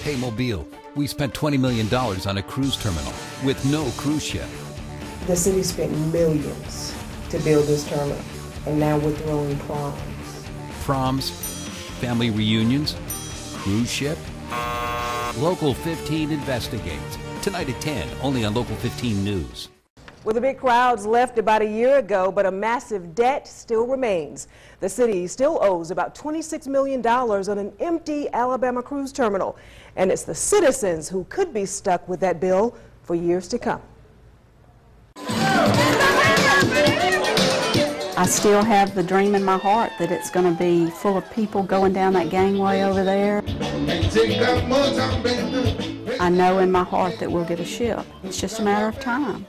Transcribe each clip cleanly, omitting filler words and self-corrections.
Hey, Mobile, we spent $20 million on a cruise terminal with no cruise ship. The city spent millions to build this terminal, and now we're throwing proms. Proms, family reunions, cruise ship. Local 15 investigates. Tonight at 10, only on Local 15 News. Well, the big crowds left about a year ago, but a massive debt still remains. The city still owes about $26 million on an empty Alabama cruise terminal, and it's the citizens who could be stuck with that bill for years to come. I still have the dream in my heart that it's going to be full of people going down that gangway over there. I know in my heart that we'll get a ship. It's just a matter of time.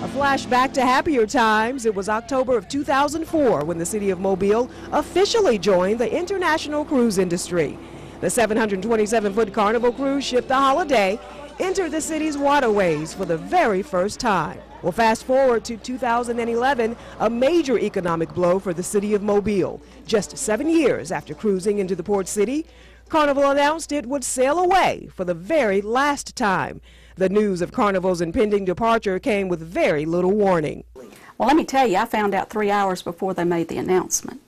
A flashback to happier times. It was October of 2004 when the city of Mobile officially joined the international cruise industry. The 727-foot Carnival cruise ship, the Holiday, entered the city's waterways for the very first time. Well, fast forward to 2011, a major economic blow for the city of Mobile. Just 7 years after cruising into the port city, Carnival announced it would sail away for the very last time. The news of Carnival's impending departure came with very little warning. Well, let me tell you, I found out 3 hours before they made the announcement.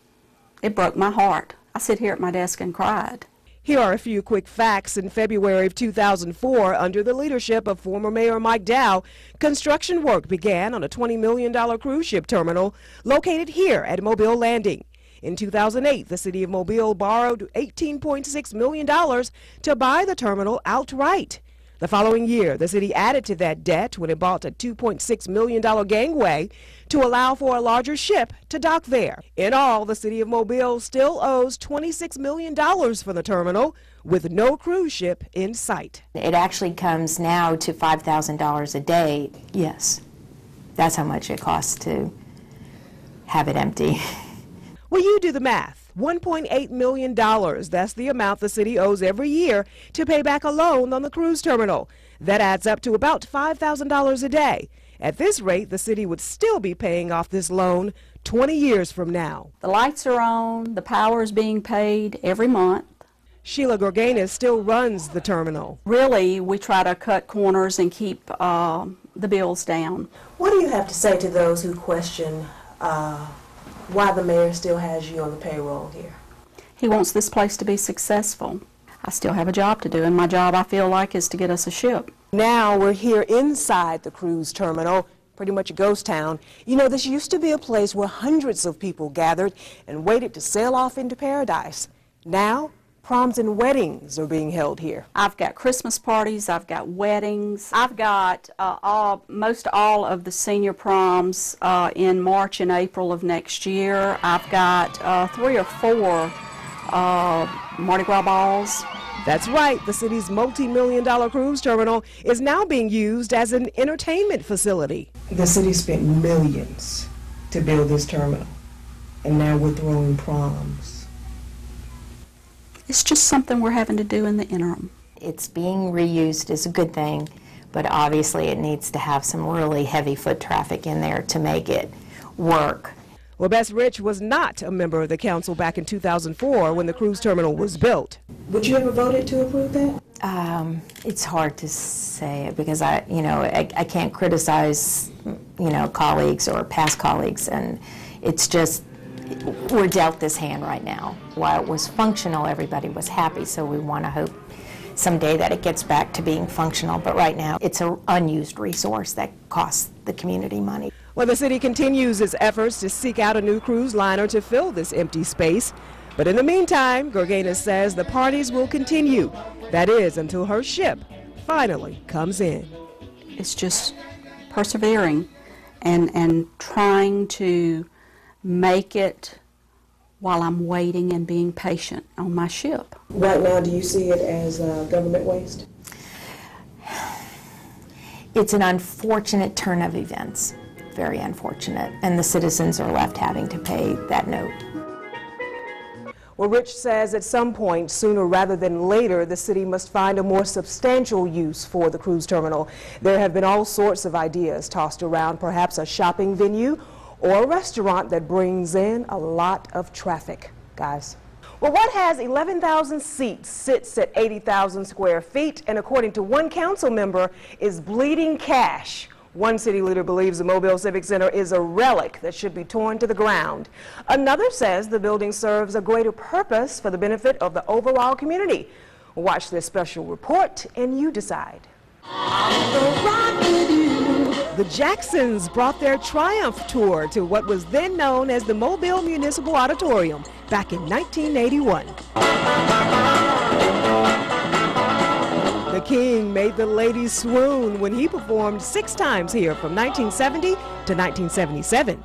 It broke my heart. I sit here at my desk and cried. Here are a few quick facts. In February of 2004, under the leadership of former Mayor Mike Dow, construction work began on a $20 million cruise ship terminal located here at Mobile Landing. In 2008, the city of Mobile borrowed $18.6 million to buy the terminal outright. The following year, the city added to that debt when it bought a $2.6 million gangway to allow for a larger ship to dock there. In all, the city of Mobile still owes $26 million for the terminal, with no cruise ship in sight. It actually comes now to $5,000 a day. Yes, that's how much it costs to have it empty. Well, you do the math. $1.8 million, that's the amount the city owes every year to pay back a loan on the cruise terminal. That adds up to about $5,000 a day. At this rate, the city would still be paying off this loan 20 years from now. The lights are on, the power is being paid every month. Sheila Gorganis still runs the terminal. Really, we try to cut corners and keep the bills down. What do you have to say to those who question why the mayor still has you on the payroll here? He wants this place to be successful. I still have a job to do, and my job, I feel like, is to get us a ship. Now we're here inside the cruise terminal, pretty much a ghost town. You know, this used to be a place where hundreds of people gathered and waited to sail off into paradise. Now, proms and weddings are being held here. I've got Christmas parties, I've got weddings, I've got most all of the senior proms in March and April of next year. I've got 3 or 4 Mardi Gras balls. That's right, the city's multi-million-dollar cruise terminal is now being used as an entertainment facility. The city spent millions to build this terminal, and now we're throwing proms. It's just something we're having to do in the interim. It's being reused is a good thing, but obviously it needs to have some really heavy foot traffic in there to make it work. Well, Bess Rich was not a member of the council back in 2004 when the cruise terminal was built. Would you ever voted to approve that? It's hard to say because I can't criticize, colleagues or past colleagues, and it's just, we're dealt this hand right now. While it was functional, everybody was happy, so we want to hope someday that it gets back to being functional, but right now it's an unused resource that costs the community money. Well, the city continues its efforts to seek out a new cruise liner to fill this empty space. But in the meantime, Gorganis says the parties will continue. That is, until her ship finally comes in. It's just persevering and trying to make it while I'm waiting and being patient on my ship. Right now, do you see it as government waste? It's an unfortunate turn of events, very unfortunate, and the citizens are left having to pay that note. Well, Rich says at some point, sooner rather than later, the city must find a more substantial use for the cruise terminal. There have been all sorts of ideas tossed around, perhaps a shopping venue or a restaurant that brings in a lot of traffic. Guys. Well, what has 11,000 seats sits at 80,000 square feet, and according to one council member, is bleeding cash. One city leader believes the Mobile Civic Center is a relic that should be torn to the ground. Another says the building serves a greater purpose for the benefit of the overall community. Watch this special report and you decide. The Jacksons brought their Triumph Tour to what was then known as the Mobile Municipal Auditorium back in 1981. The King made the ladies swoon when he performed 6 times here from 1970 to 1977.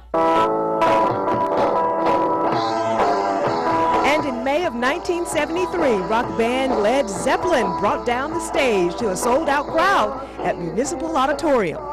And in May of 1973, rock band Led Zeppelin brought down the stage to a sold-out crowd at Municipal Auditorium.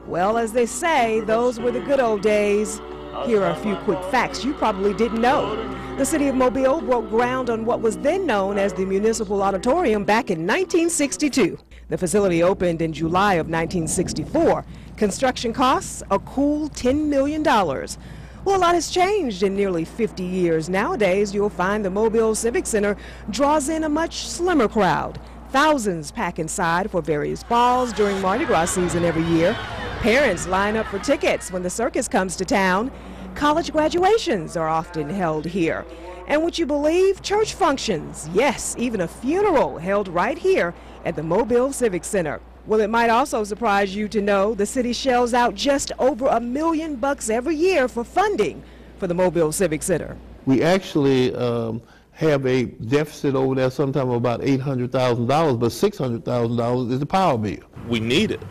Well, as they say, those were the good old days. Here are a few quick facts you probably didn't know. The city of Mobile broke ground on what was then known as the Municipal Auditorium back in 1962. The facility opened in July of 1964. Construction costs, a cool $10 million. Well, a lot has changed in nearly 50 years. Nowadays, you'll find the Mobile Civic Center draws in a much slimmer crowd. Thousands pack inside for various balls during Mardi Gras season every year. Parents line up for tickets when the circus comes to town. College graduations are often held here. And would you believe, church functions, yes, even a funeral held right here at the Mobile Civic Center. Well, it might also surprise you to know the city shells out just over $1 million every year for funding for the Mobile Civic Center. We actually have a deficit over there sometime of about $800,000, but $600,000 is the power bill. We need it,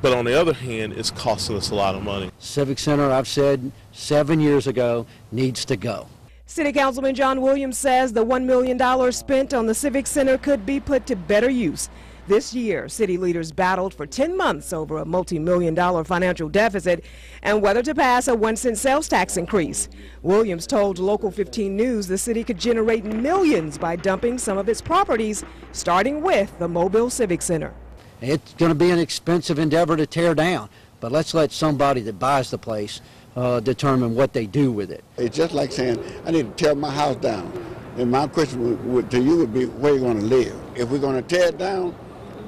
but on the other hand, it's costing us a lot of money. Civic Center, I've said 7 years ago, needs to go. City Councilman John Williams says the $1 million spent on the Civic Center could be put to better use. This year, city leaders battled for 10 months over a multi-million-dollar financial deficit and whether to pass a 1-cent sales tax increase. Williams told Local 15 News the city could generate millions by dumping some of its properties, starting with the Mobile Civic Center. It's going to be an expensive endeavor to tear down, but let's let somebody that buys the place determine what they do with it. It's just like saying, I need to tear my house down. And my question to you would be, where are you going to live? If we're going to tear it down,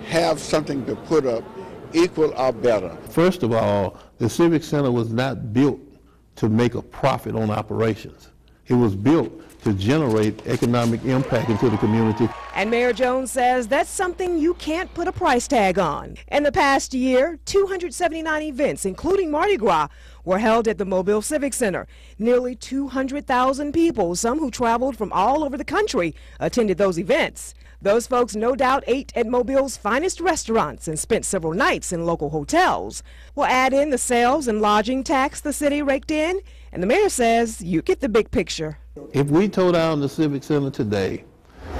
have something to put up equal or better. First of all, the Civic Center was not built to make a profit on operations. It was built to generate economic impact into the community. And Mayor Jones says that's something you can't put a price tag on. In the past year, 279 events, including Mardi Gras, were held at the Mobile Civic Center. Nearly 200,000 people, some who traveled from all over the country, attended those events. Those folks no doubt ate at Mobile's finest restaurants and spent several nights in local hotels. We'll add in the sales and lodging tax the city raked in, and the mayor says you get the big picture. If we tore down the Civic Center today,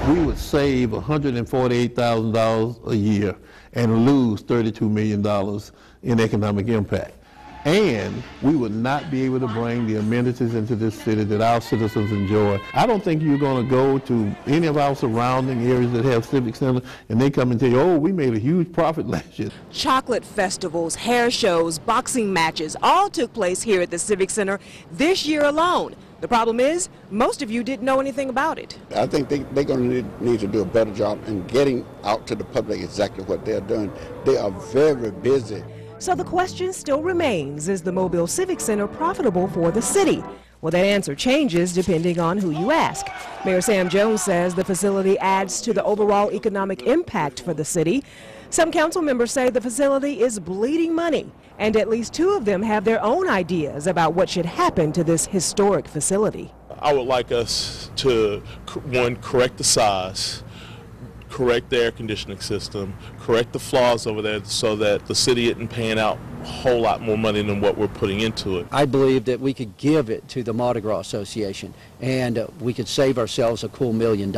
we would save $148,000 a year and lose $32 million in economic impact. And we would not be able to bring the amenities into this city that our citizens enjoy. I don't think you're going to go to any of our surrounding areas that have Civic Center and they come and tell you, oh, we made a huge profit last year. Chocolate festivals, hair shows, boxing matches all took place here at the Civic Center this year alone. The problem is, most of you didn't know anything about it. I think they're going to need to do a better job in getting out to the public exactly what they're doing. They are very busy. So the question still remains, is the Mobile Civic Center profitable for the city? Well, that answer changes depending on who you ask. Mayor Sam Jones says the facility adds to the overall economic impact for the city. Some council members say the facility is bleeding money, and at least 2 of them have their own ideas about what should happen to this historic facility. I would like us to, one, correct the size, correct the air conditioning system, correct the flaws over there so that the city isn't paying out a whole lot more money than what we're putting into it. I believe that we could give it to the Mardi Gras Association and we could save ourselves a cool $1 million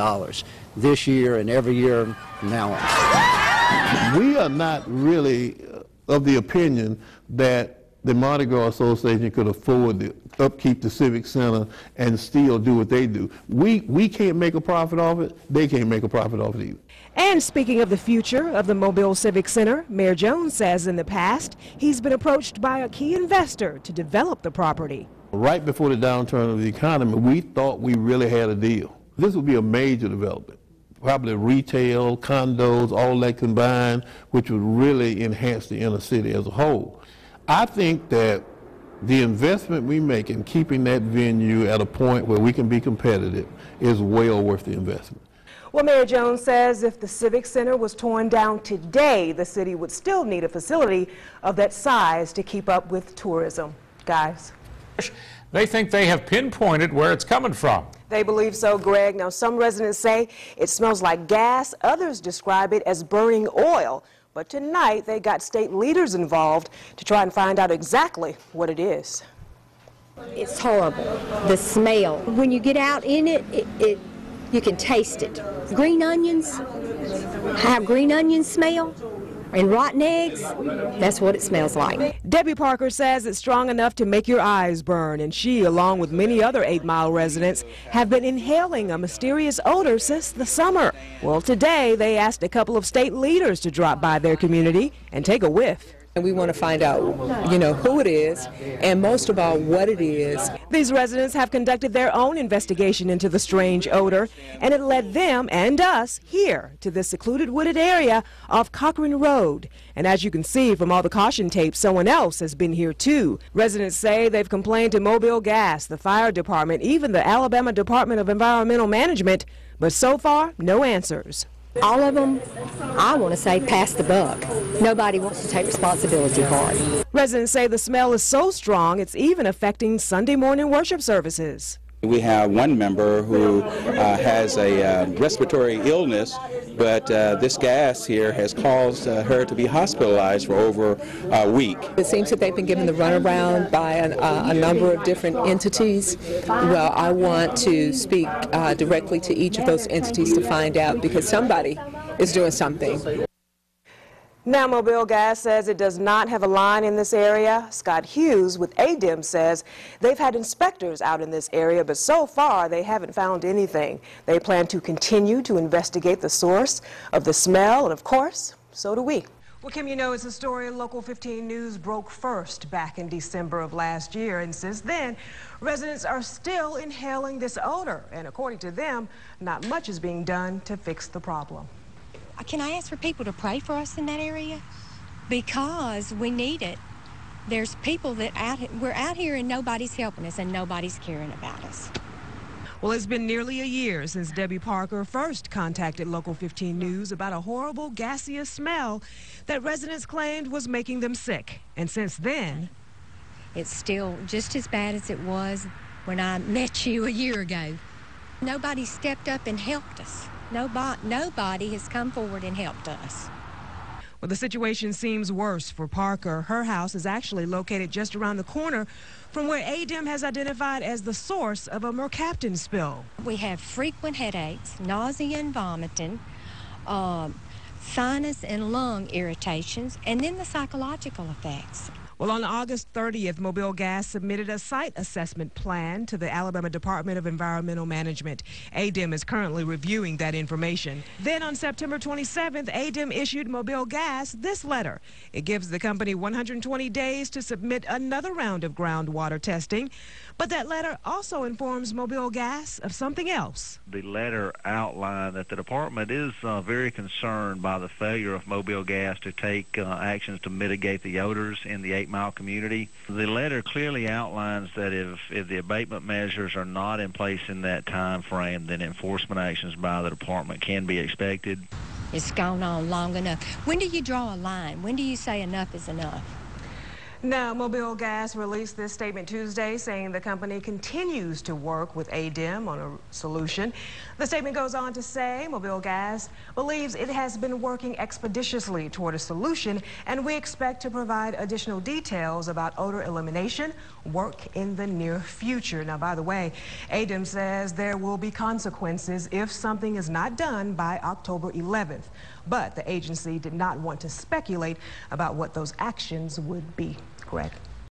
this year and every year from now on. We are not really of the opinion that the Mardi Gras Association could afford to upkeep the Civic Center and still do what they do. We can't make a profit off it. They can't make a profit off it either. And speaking of the future of the Mobile Civic Center, Mayor Jones says in the past he's been approached by a key investor to develop the property. Right before the downturn of the economy, we thought we really had a deal. This would be a major development, probably retail, condos, all that combined, which would really enhance the inner city as a whole. I think that the investment we make in keeping that venue at a point where we can be competitive is well worth the investment. Well, Mayor Jones says if the Civic Center was torn down today, the city would still need a facility of that size to keep up with tourism. Guys. They think they have pinpointed where it's coming from. They believe so, Greg. Now, some residents say it smells like gas. Others describe it as burning oil. But tonight, they got state leaders involved to try and find out exactly what it is. It's horrible, the smell. When you get out in it, you can taste it. Green onions, how green onions smell, and rotten eggs, that's what it smells like. Debbie Parker says it's strong enough to make your eyes burn, and she, along with many other 8 Mile residents, have been inhaling a mysterious odor since the summer. Well, today they asked a couple of state leaders to drop by their community and take a whiff. And we want to find out, who it is, and most of all, what it is. These residents have conducted their own investigation into the strange odor, and it led them and us here to this secluded wooded area off Cochran Road. And as you can see from all the caution tape, someone else has been here too. Residents say they've complained to Mobile Gas, the fire department, even the Alabama Department of Environmental Management, but so far, no answers. All of them, I want to say, pass the buck. Nobody wants to take responsibility for it. Residents say the smell is so strong it's even affecting Sunday morning worship services. We have one member who has a respiratory illness, but this gas here has caused her to be hospitalized for over a week. It seems that they've been given the runaround by a number of different entities. Well, I want to speak directly to each of those entities to find out, because somebody is doing something. Now, Mobile Gas says it does not have a line in this area. Scott Hughes with ADEM says they've had inspectors out in this area, but so far they haven't found anything. They plan to continue to investigate the source of the smell, and of course, so do we. Well, Kim, it's a story Local 15 News broke first back in December of last year, and since then, residents are still inhaling this odor, and according to them, not much is being done to fix the problem. Can I ask for people to pray for us in that area? Because we need it. There's people that we're out here and nobody's helping us and nobody's caring about us. Well, it's been nearly a year since Debbie Parker first contacted Local 15 News about a horrible gaseous smell that residents claimed was making them sick. And since then, it's still just as bad as it was when I met you a year ago. Nobody stepped up and helped us. Nobody has come forward and helped us. Well, the situation seems worse for Parker. Her house is actually located just around the corner from where ADEM has identified as the source of a mercaptan spill. We have frequent headaches, nausea and vomiting, sinus and lung irritations, and then the psychological effects. Well, on August 30th, Mobile Gas submitted a site assessment plan to the Alabama Department of Environmental Management. ADEM is currently reviewing that information. Then on September 27th, ADEM issued Mobile Gas this letter. It gives the company 120 days to submit another round of groundwater testing. But that letter also informs Mobile Gas of something else. The letter outlined that the department is very concerned by the failure of Mobile Gas to take actions to mitigate the odors in the 8 Mile community. The letter clearly outlines that if the abatement measures are not in place in that time frame, then enforcement actions by the department can be expected. It's gone on long enough. When do you draw a line? When do you say enough is enough? Now, Mobile Gas released this statement Tuesday saying the company continues to work with ADEM on a solution. The statement goes on to say Mobile Gas believes it has been working expeditiously toward a solution, and we expect to provide additional details about odor elimination work in the near future. Now, by the way, ADEM says there will be consequences if something is not done by October 11th. But the agency did not want to speculate about what those actions would be. Greg.